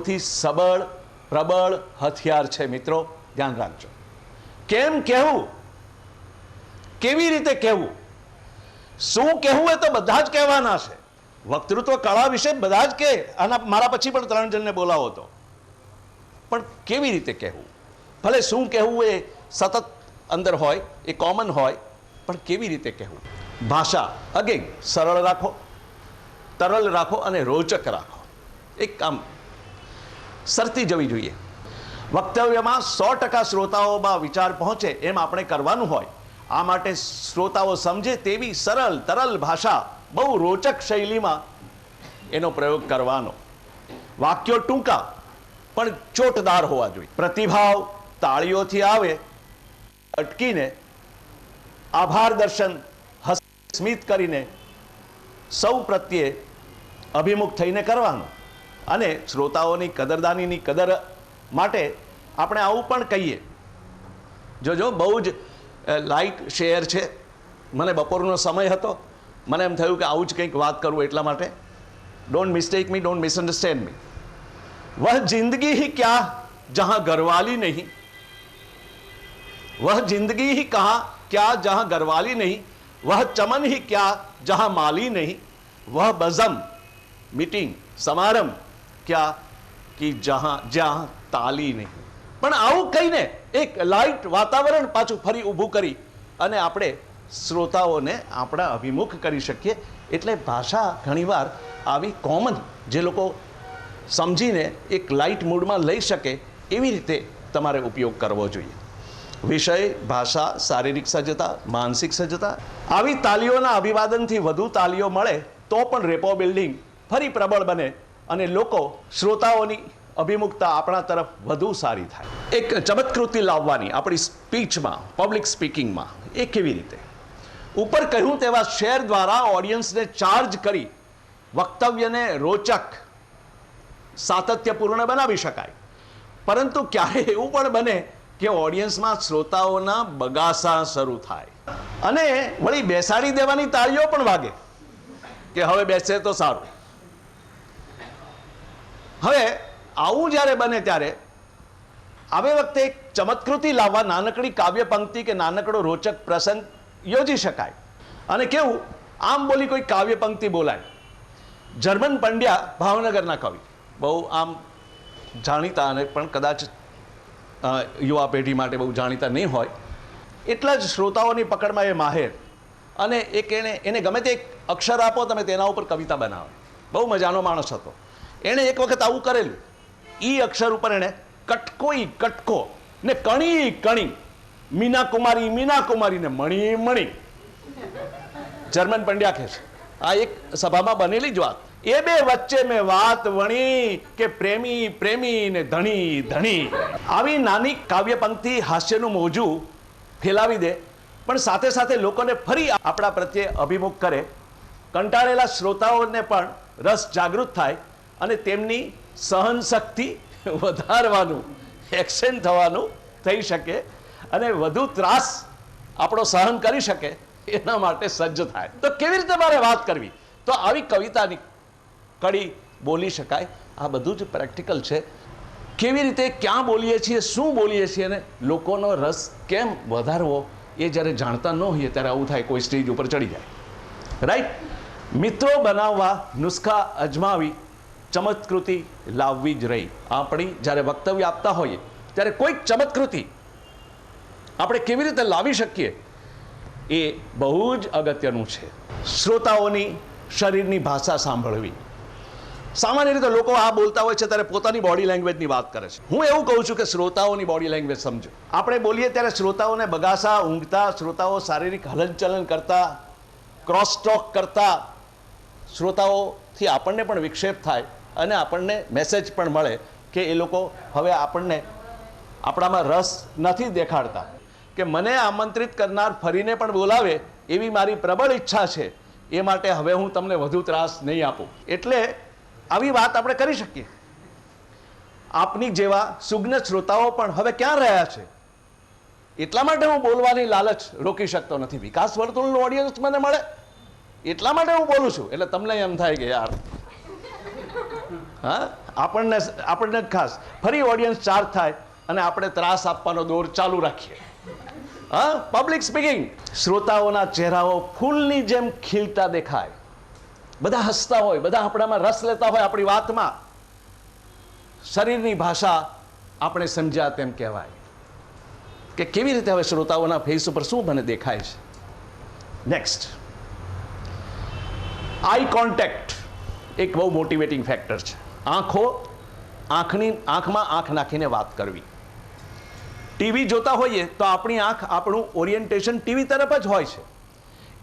સૌથી સબળ પ્રબળ હથિયાર છે મિત્રો, ધ્યાન રાખજો. કેમ કહેવું, કેવી રીતે કહેવું, શું કહેવું એ તો બધા જ કહેવાના છે. વક્તૃત્વ કળા વિશે બધા જ કે, આના મારા પછી પણ 3 જણને બોલાવો તો, પણ કેવી રીતે કહેવું, ભલે શું કહેવું એ સતત અંદર હોય, એ કોમન હોય, પણ કેવી રીતે કહેવું. ભાષા અગેન સરળ રાખો, તરલ રાખો અને રોચક રાખો. એક આમ સરતી જવી જોઈએ. વક્તવ્યમાં 100% શ્રોતાઓમાં વિચાર પહોંચે એમ આપણે કરવાનું હોય. આ માટે શ્રોતાઓ સમજે તેવી સરળ તરલ ભાષા, બહુ રોચક શૈલીમાં એનો પ્રયોગ કરવાનો. વાક્યો ટૂંકા પણ ચોટદાર હોવા જોઈએ. પ્રતિભાવ તાળીઓથી આવે, અટકીને આભાર દર્શન સ્મિત કરીને સૌ પ્રત્યે અભિમુખ થઈને કરવાનું. અને શ્રોતાઓની કદરદાનીની કદર માટે આપણે આવું પણ કહીએ. જોજો બહુ જ લાઇટ શેર છે. મને બપોરનો સમય હતો, મને એમ થયું કે આવું જ કંઈક વાત કરું, એટલા માટે don't mistake me, don't misunderstand me. વહ જિંદગી ही क्या जहां घरवाली नहीं, वह जिंदगी ही कहाँ क्या जहां घरवाली नहीं, वह चमन ही क्या जहां माली नहीं, वह बज़म मीटिंग समारंभ क्या कि જ્યાં તાલી નહીં. પણ આવું કહીને એક લાઇટ વાતાવરણ પાછું ફરી ઊભું કરી અને આપણે શ્રોતાઓને આપણા અભિમુખ કરી શકીએ. એટલે ભાષા ઘણીવાર આવી કોમન, જે લોકો સમજીને એક લાઇટ મૂડમાં લઈ શકે એવી રીતે તમારે ઉપયોગ કરવો જોઈએ. વિષય, ભાષા, શારીરિક સજ્જતા, માનસિક સજ્જતા. આવી તાલીઓના અભિવાદનથી વધુ તાલીઓ મળે તો પણ રેપો બિલ્ડિંગ ફરી પ્રબળ બને અને લોકો શ્રોતાઓની અભિમુખતા આપણા તરફ વધુ સારી થાય. એક ચમત્કૃતિ લાવવાની આપણી સ્પીચમાં, પબ્લિક સ્પીકિંગમાં, એ કેવી રીતે? ઉપર કહ્યું તેવા શેર દ્વારા ઓડિયન્સને ચાર્જ કરી વક્તવ્યને રોચક, સાતત્યપૂર્ણ બનાવી શકાય. પરંતુ ક્યારે એવું પણ બને કે ઓડિયન્સમાં શ્રોતાઓના બગાસા શરૂ થાય અને વળી બેસાડી દેવાની તાળીઓ પણ વાગે કે હવે બેસે તો સારું. હવે આવું જ્યારે બને ત્યારે આવે વખતે એક ચમત્કૃતિ લાવવા નાનકડી કાવ્ય પંક્તિ કે નાનકડો રોચક પ્રસંગ યોજી શકાય. અને કેવું, આમ બોલી કોઈ કાવ્ય પંક્તિ બોલાય. જર્મન પંડ્યા, ભાવનગરના કવિ, બહુ આમ જાણીતા અને પણ કદાચ યુવા પેઢી માટે બહુ જાણીતા નહીં હોય, એટલા જ શ્રોતાઓની પકડમાં એ માહેર. અને એક એને ગમે તે એક અક્ષર આપો તમે, તેના ઉપર કવિતા બનાવે. બહુ મજાનો માણસ હતો. એણે એક વખત આવું કરેલું. ઈ અક્ષર ઉપર એણે કટકોઈ કટકો ને કણી કણી, મીના કુમારી ને મણી મણી. જર્મન પંડ્યા કહે છે, આ એક સભામાં બનેલી જ વાત. એ બે વચ્ચે મેં વાત વણી કે પ્રેમી પ્રેમી ને ધણી ધણી. આવી નાની કાવ્ય પંક્તિ હાસ્યનું મોજું ફેલાવી દે, પણ સાથે સાથે લોકોને ફરી આપણા પ્રત્યે અભિમુખ કરે. કંટાળેલા શ્રોતાઓને પણ રસ જાગૃત થાય અને તેમની સહન શક્તિ વધારવાનું, એક્શન થવાનું થઈ શકે અને વધુ ત્રાસ આપણો સહન કરી શકે એના માટે સજ્જ થાય. તો કેવી રીતે મારે વાત કરવી? તો આવી કવિતાની કડી બોલી શકાય. આ બધું જ પ્રેક્ટિકલ છે. કેવી રીતે, ક્યાં બોલીએ છીએ, શું બોલીએ છીએ અને લોકોનો રસ કેમ વધારવો, એ જ્યારે જાણતા ન હોઈએ ત્યારે આવું થાય, કોઈ સ્ટેજ ઉપર ચડી જાય. રાઈટ? મિત્રો બનાવવા નુસ્ખા અજમાવી ચમત્કૃતિ લાવવી જ રહી. આપણી જ્યારે વક્તવ્ય આપતા હોઈએ ત્યારે કોઈક ચમત્કૃતિ આપણે કેવી રીતે લાવી શકીએ એ બહુ જ અગત્યનું છે. શ્રોતાઓની શરીરની ભાષા સાંભળવી. સામાન્ય રીતે લોકો આ બોલતા હોય છે ત્યારે પોતાની બોડી લેંગ્વેજની વાત કરે છે. હું એવું કહું છું કે શ્રોતાઓની બોડી લેંગ્વેજ સમજો. આપણે બોલીએ ત્યારે શ્રોતાઓને બગાસા, ઊંઘતા, શ્રોતાઓ શારીરિક હલનચલન કરતા, ક્રોસ ટોક કરતા, શ્રોતાઓથી આપણને પણ વિક્ષેપ થાય અને આપણને મેસેજ પણ મળે કે એ લોકો હવે આપણને આપણામાં રસ નથી દેખાડતા, કે મને આમંત્રિત કરનાર ફરીને પણ બોલાવે એવી મારી પ્રબળ ઈચ્છા છે, એ માટે હવે હું તમને વધુ ત્રાસ નહીં આપું. એટલે આવી વાત આપણે કરી શકીએ. આપની જેવા સુજ્ઞ શ્રોતાઓ પણ હવે ક્યાં રહ્યા છે, એટલા માટે હું બોલવાની લાલચ રોકી શકતો નથી. વિકાસ વર્તુળનું ઓડિયન્સ મને મળે એટલા માટે હું બોલું છું. એટલે તમને એમ થાય કે યાર, હા, આપણને જ ખાસ ફરી ઓડિયન્સ ચાર્જ થાય અને આપણે ત્રાસ આપવાનો દોર ચાલુ રાખીએ. હા, પબ્લિક સ્પીકિંગ. શ્રોતાઓના ચહેરાઓ ફૂલની જેમ ખીલતા દેખાય, બધા હસતા હોય, બધા આપણામાં રસ લેતા હોય આપણી વાતમાં. શરીરની ભાષા આપણે સમજ્યા તેમ કહેવાય કે કેવી રીતે હવે શ્રોતાઓના ફેસ ઉપર શું મને દેખાય છે. નેક્સ્ટ, આઈ કોન્ટેક્ટ એક બહુ મોટિવેટિંગ ફેક્ટર છે. આંખમાં આંખ નાખીને વાત કરવી. ટીવી જોતા હોઈએ તો આપણી આંખ, આપણું ઓરિએન્ટેશન ટીવી તરફ જ હોય છે.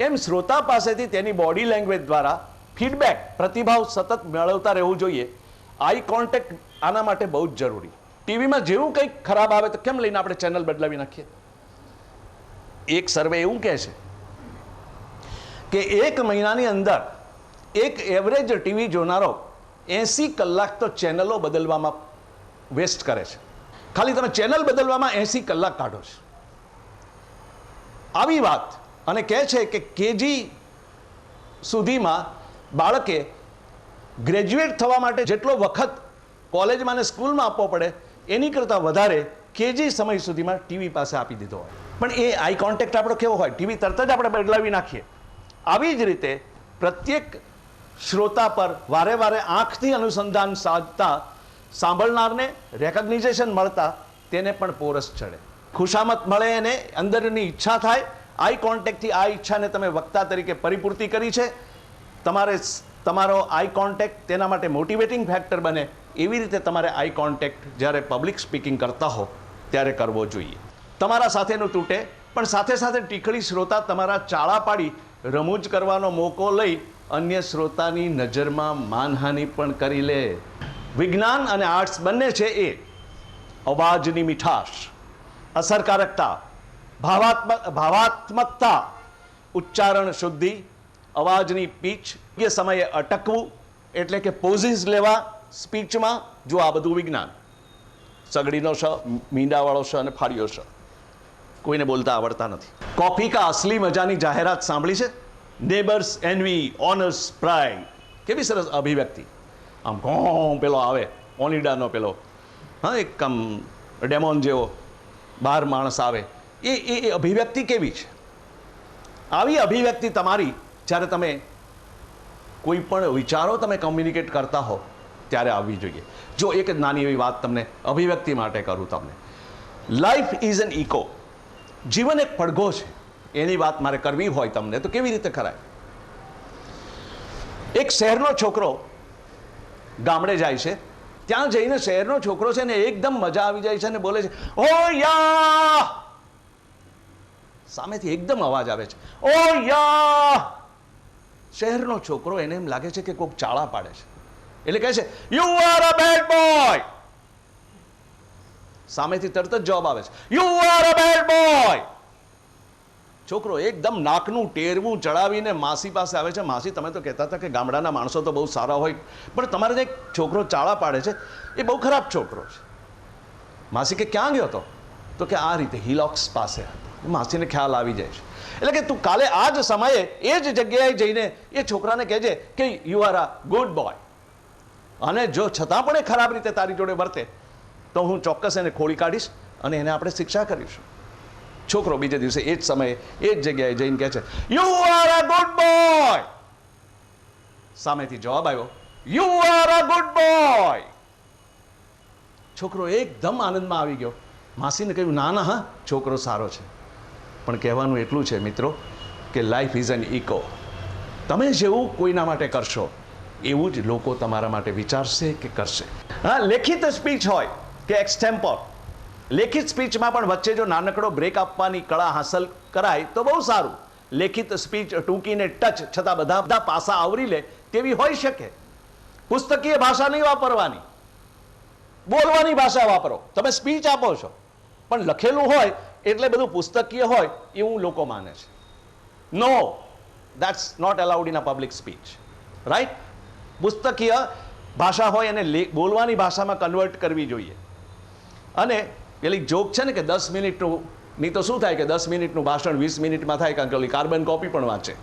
એમ શ્રોતા પાસેથી તેની બોડી લેંગ્વેજ દ્વારા ફીડબેક, પ્રતિભાવ સતત મેળવતા રહેવું જોઈએ. આઈ કોન્ટેક્ટ આના માટે બહુ જ જરૂરી. ટીવીમાં જેવું કંઈક ખરાબ આવે તો કેમ લઈને આપણે ચેનલ બદલાવી નાખીએ? એક સર્વે એવું કહે છે કે 1 મહિનાની અંદર એક એવરેજ ટીવી જોનારો 80 કલાક તો ચેનલો બદલવામાં વેસ્ટ કરે છે. ખાલી તમે ચેનલ બદલવામાં 80 કલાક કાઢો છો. આવી વાત અને કહે છે કે કેજી સુધીમાં બાળકે ગ્રેજ્યુએટ થવા માટે જેટલો વખત કોલેજમાં અને સ્કૂલમાં આપવો પડે એની કરતાં વધારે કેજી સમય સુધીમાં ટીવી પાસે આપી દીધો હોય. પણ એ આઈ કોન્ટેક્ટ આપણો કેવો હોય? ટીવી તરત જ આપણે બદલાવી નાખીએ. આવી જ રીતે પ્રત્યેક શ્રોતા પર વારે વારે આંખથી અનુસંધાન સાધતા સાંભળનારને રેકગ્નિઝેશન મળતા તેને પણ પોરસ ચડે, ખુશામત મળે, એને અંદરની ઈચ્છા થાય. આઈ કોન્ટેક્ટથી આ ઈચ્છાને તમે વક્તા તરીકે પરિપૂર્તિ કરી છે. તમારો આઈ કોન્ટેક્ટ તેના માટે મોટિવેટિંગ ફેક્ટર બને. એવી રીતે તમારે આઈ કોન્ટેક્ટ જ્યારે પબ્લિક સ્પીકિંગ કરતા હો ત્યારે કરવો જોઈએ. તમારા સાથેનું તૂટે પણ સાથે સાથે ટીખળી શ્રોતા તમારા ચાળા પાડી રમૂજ કરવાનો મોકો લઈ અન્ય શ્રોતાની નજરમાં માનહાનિ પણ કરી લે. વિજ્ઞાન અને આર્ટ્સ બંને છે એ અવાજની મીઠાશ, અસરકારકતા, ભાવાત્મકતા, ઉચ્ચારણ શુદ્ધિ, અવાજની પીચ, એ સમયે અટકવું એટલે કે પોઝિસ લેવા સ્પીચમાં. જો આ બધું વિજ્ઞાન. સગડીનો શ, મીંડાવાળો શ અને ફાળિયો શ કોઈને બોલતા આવડતા નથી. કોફી કા અસલી મજાની જાહેરાત સાંભળી છે? Neighbour's envy, owner's pride. કેવી સરસ અભિવ્યક્તિ. આમ ઘોં પેલો આવે ઓનિડાનો પેલો, હા, એક આમ ડેમોન જેવો બહાર માણસ આવે. એ અભિવ્યક્તિ કેવી છે? આવી અભિવ્યક્તિ તમારી જ્યારે તમે કોઈ પણ વિચારો તમે કમ્યુનિકેટ કરતા હો ત્યારે આવવી જોઈએ. જો એક જ નાની એવી વાત તમને અભિવ્યક્તિ માટે કરું તમને. Life is an echo. જીવન એક પડઘો છે. એની વાત મારે કરવી હોય તમને તો કેવી રીતે કરાય? એક શહેરનો છોકરો ગામડે જાય છે. ત્યાં જઈને શહેરનો છોકરો છે ને એકદમ મજા આવી જાય છે અને બોલે છે, ઓ યા. સામેથી એકદમ અવાજ આવે છે, ઓ યા. શહેરનો છોકરો, એને એમ લાગે છે કે કોઈક ચાળા પાડે છે, એટલે કહે છે, you are a bad boy. સામેથી તરત જ જવાબ આવે છે, you are a bad boy. છોકરો એકદમ નાકનું ટેરવું ચડાવીને માસી પાસે આવે છે. માસી, તમે તો કહેતા હતા કે ગામડાના માણસો તો બહુ સારા હોય, પણ તમારે જે છોકરો ચાળા પાડે છે એ બહુ ખરાબ છોકરો છે. માસી કે ક્યાં ગયો હતો? તો કે આ રીતે હિલોક્સ પાસે હતો. માસીને ખ્યાલ આવી જાય છે. એટલે કે તું કાલે આ જ સમયે એ જ જગ્યાએ જઈને એ છોકરાને કહેજે કે you are a good boy. અને જો છતાં પણ એ ખરાબ રીતે તારી જોડે વર્તે તો હું ચોક્કસ એને ખોળી કાઢીશ અને એને આપણે શિક્ષા કરીશું. છોકરો બીજે દિવસે એ જ સમયે એ જ જગ્યાએ જઈને કહે છે, you are a good boy. સામેથી જવાબ આવ્યો, you are a good boy. છોકરો એકદમ આનંદમાં આવી ગયો. માસીને કહ્યું, ના ના, હા, છોકરો સારો છે. પણ કહેવાનું એટલું છે મિત્રો કે લાઈફ ઇઝ એન ઇકો. તમે જેવું કોઈના માટે કરશો એવું જ લોકો તમારા માટે વિચારશે કે કરશે. હા, લેખિત સ્પીચ હોય કે એક્સટેમ્પોર, લેખિત સ્પીચમાં પણ વચ્ચે જો નાનકડો બ્રેક આપવાની કળા હાંસલ કરાય તો બહુ સારું. લેખિત સ્પીચ ટૂંકીને ટચ છતાં બધા પાસા આવરી લે તેવી હોઈ શકે. પુસ્તકીય ભાષા નહીં વાપરવાની, બોલવાની ભાષા વાપરો. તમે સ્પીચ આપો છો પણ લખેલું હોય એટલે બધું પુસ્તકીય હોય એવું લોકો માને છે. No, that's not allowed in a public speech, right? પુસ્તકીય ભાષા હોય અને બોલવાની ભાષામાં કન્વર્ટ કરવી જોઈએ. અને પેલી જોક છે ને કે 10 મિનિટનું, નહીં તો શું થાય કે 10 મિનિટનું ભાષણ 20 મિનિટમાં થાય, કારણ કે ઓલી કાર્બન કોપી પણ વાંચે.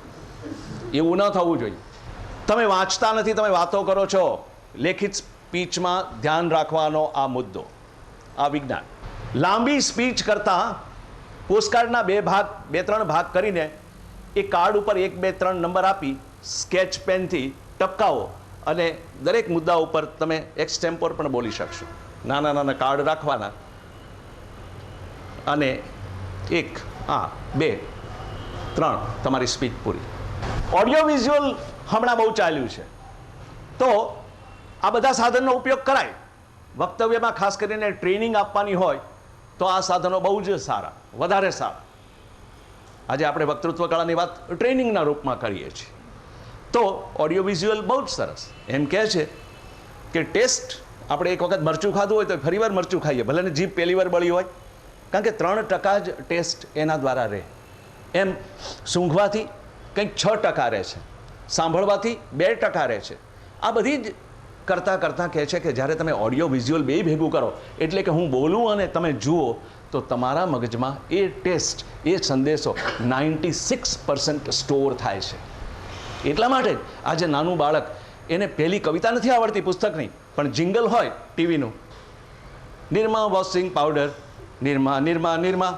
એવું ન થવું જોઈએ. તમે વાંચતા નથી, તમે વાતો કરો છો. લેખિત સ્પીચમાં ધ્યાન રાખવાનો આ મુદ્દો, આ વિજ્ઞાન. લાંબી સ્પીચ કરતાં પોસ્ટકાર્ડના બે ત્રણ ભાગ કરીને એ કાર્ડ ઉપર 1, 2, 3 નંબર આપી સ્કેચ પેનથી ટપકાવો અને દરેક મુદ્દા ઉપર તમે એક્સટેમ્પોર પણ બોલી શકશો. નાના નાના કાર્ડ રાખવાના અને 1, 2, 3 તમારી સ્પીચ પૂરી. ઓડિયો વિઝ્યુઅલ હમણાં બહુ ચાલ્યું છે, તો આ બધા સાધનનો ઉપયોગ કરાય. વક્તવ્યમાં ખાસ કરીને ટ્રેનિંગ આપવાની હોય તો આ સાધનો બહુ જ સારા, વધારે સારા. આજે આપણે વક્તૃત્વ કળાની વાત ટ્રેનિંગના રૂપમાં કરીએ છીએ, તો ઓડિયો વિઝ્યુઅલ બહુ જ સરસ. એમ કહે છે કે ટેસ્ટ, આપણે એક વખત મરચું ખાધું હોય તો ફરીવાર મરચું ખાઈએ, ભલે ને જીભ પહેલી વાર બળી હોય, કારણ કે 3% જ ટેસ્ટ એના દ્વારા રહે. એમ સૂંઘવાથી કંઈક 6% રહે છે, સાંભળવાથી 2% રહે છે. આ બધી જ કરતાં કહે છે કે જ્યારે તમે ઓડિયો વિઝ્યુઅલ બે ભેગું કરો, એટલે કે હું બોલું અને તમે જુઓ, તો તમારા મગજમાં એ ટેસ્ટ, એ સંદેશો 96% સ્ટોર થાય છે. એટલા માટે જ આજે નાનું બાળક, એને પહેલી કવિતા નથી આવડતી પુસ્તકની, પણ જિંગલ હોય ટીવીનું, નિરમા વોશિંગ પાવડર, નિરમા નિરમા નિરમા,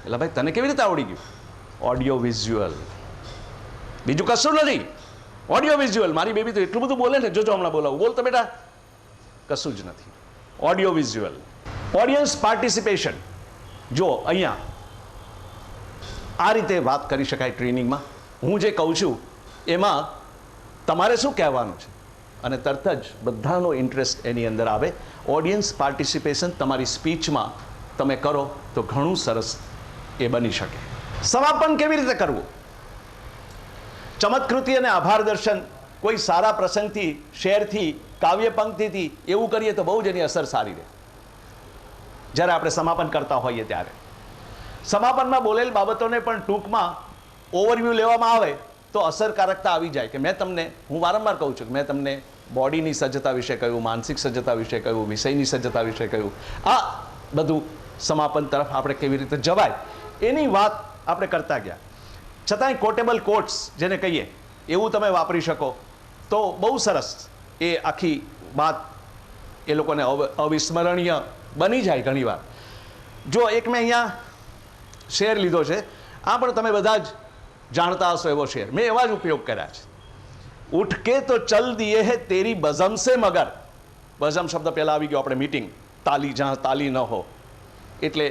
એટલે ભાઈ તને કેવી રીતે આવડી ગયું? ઓડિયો વિઝ્યુઅલ, બીજું કશું નથી. Audio visual. મારી બેબી તો એટલું બધું બોલે ને, જોજો હમણાં બોલાવું, બોલતો બેટા, કશું જ નથી. Audio visual. Audience participation. જો અહીંયા આ રીતે વાત કરી શકાય ટ્રેનિંગમાં. હું જે કહું છું એમાં તમારે શું કહેવાનું છે, અને તરત જ બધાનો ઇન્ટરેસ્ટ એની અંદર આવે. ઓડિયન્સ પાર્ટિસિપેશન તમારી સ્પીચમાં તમે કરો તો ઘણું સરસ એ બની શકે. સમાપન કેવી રીતે કરવું? ચમત્કૃતિ અને આભાર દર્શન કોઈ સારા પ્રસંગથી, શેરથી, કાવ્ય પંક્તિથી એવું કરીએ તો બહુ જ એની અસર સારી રહે. જ્યારે આપણે સમાપન કરતા હોઈએ ત્યારે સમાપનમાં બોલેલ બાબતોને પણ ટૂંકમાં ઓવરવ્યૂ લેવામાં આવે તો અસરકારકતા આવી જાય. કે મેં તમને, હું વારંવાર કહું છું કે મેં તમને બોડીની સજ્જતા વિશે કહ્યું, માનસિક સજ્જતા વિશે કહ્યું, વિષયની સજ્જતા વિશે કહ્યું. આ બધું સમાપન તરફ આપણે કેવી રીતે જવાય એની વાત આપણે કરતા ગયા. છતાંય કોટેબલ કોટ્સ જેને કહીએ એવું તમે વાપરી શકો તો બહુ સરસ એ આખી વાત એ લોકોને અવિસ્મરણીય બની જાય ઘણીવાર. જો એક મેં અહીંયા શેર લીધો છે, આ પણ તમે બધા જ જાણતા હશો એવો શેર, મેં એવા જ ઉપયોગ કર્યા છે. ઉઠ કે તો ચલ દિયે હે તેરી બઝમ સે મગર. બઝમ શબ્દ પહેલાં આવી ગયો આપણે મીટિંગ, તાલી જ્યાં તાલી ન હો, એટલે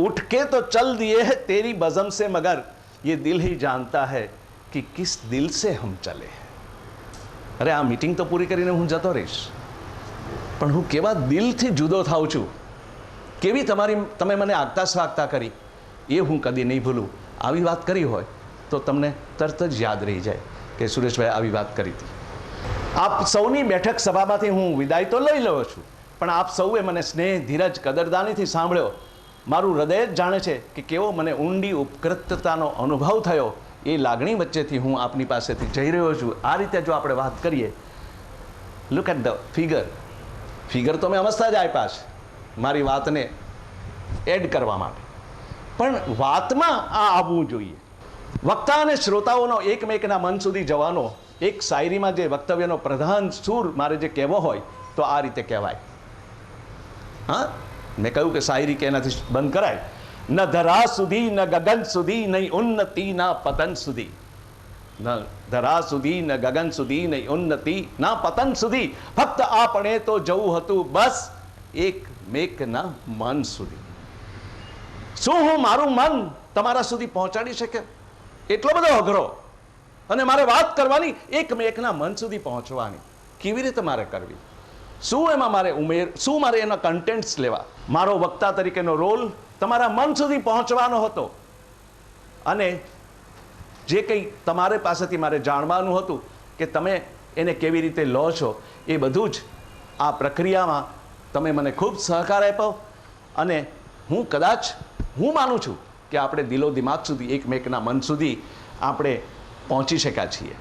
ઉઠ કે તો ચલ દિયે હે તેરી બઝમ સે મગર, ये दिल ही जानता है कि किस दिल से हम चले. અરે આ મીટિંગ તો પૂરી કરીને હું જતો રહીશ, પણ હું કેવા દિલથી જુદો થાઉં છું, કેવી તમે મને આગતા સ્વાગતા કરી, એ હું કદી નહીં ભૂલું. આવી વાત કરી હોય તો તમને તરત જ યાદ રહી જાય કે સુરેશભાઈ આવી વાત કરી હતી. આપ સૌની બેઠક સભામાંથી હું વિદાય તો લઈ લઉં છું, પણ આપ સૌએ મને સ્નેહ, ધીરજ, કદરદાનીથી સાંભળ્યો. મારું હૃદય જ જાણે છે કે કેવો મને ઊંડી ઉપકૃતતાનો અનુભવ થયો. એ લાગણી વચ્ચેથી હું આપની પાસેથી જઈ રહ્યો છું. આ રીતે જો આપણે વાત કરીએ, લુક એટ ધ ફિગર તો મેં અમસ્તા જ આપ્યા છે મારી વાતને એડ કરવા માટે, પણ વાતમાં આ આવવું જોઈએ. વક્તા અને શ્રોતાઓનો એકમેકના મન સુધી જવાનો એક શાયરીમાં જે વક્તવ્યનો પ્રધાન સૂર મારે જે કહેવો હોય તો આ રીતે કહેવાય. હા, મેં કહ્યું કે શાયરી કે એનાથી બંધ કરાય. ન ધરા સુધી ન ગગન સુધી, નહીં ઉન્નતિ ના પતન સુધી. ન ધરા સુધી ન ગગન સુધી, નહીં ઉન્નતિ ના પતન સુધી. ફક્ત આપણે તો જવું હતું બસ એક મેકના મન સુધી. શું હું મારું મન તમારા સુધી પહોંચાડી શકે? એટલો બધો અઘરો, અને મારે વાત કરવાની એકમેકના મન સુધી પહોંચવાની, કેવી રીતે મારે કરવી? શું એમાં મારે શું મારે એના કન્ટેન્ટ્સ લેવા? મારો વક્તા તરીકેનો રોલ તમારા મન સુધી પહોંચવાનો હતો, અને જે કંઈ તમારે પાસેથી મારે જાણવાનું હતું કે તમે એને કેવી રીતે લો છો, એ બધું જ આ પ્રક્રિયામાં તમે મને ખૂબ સહકાર આપ્યો. અને હું માનું છું કે આપણે દિલો દિમાગ સુધી, એકમેકના મન સુધી આપણે પહોંચી શક્યા છીએ.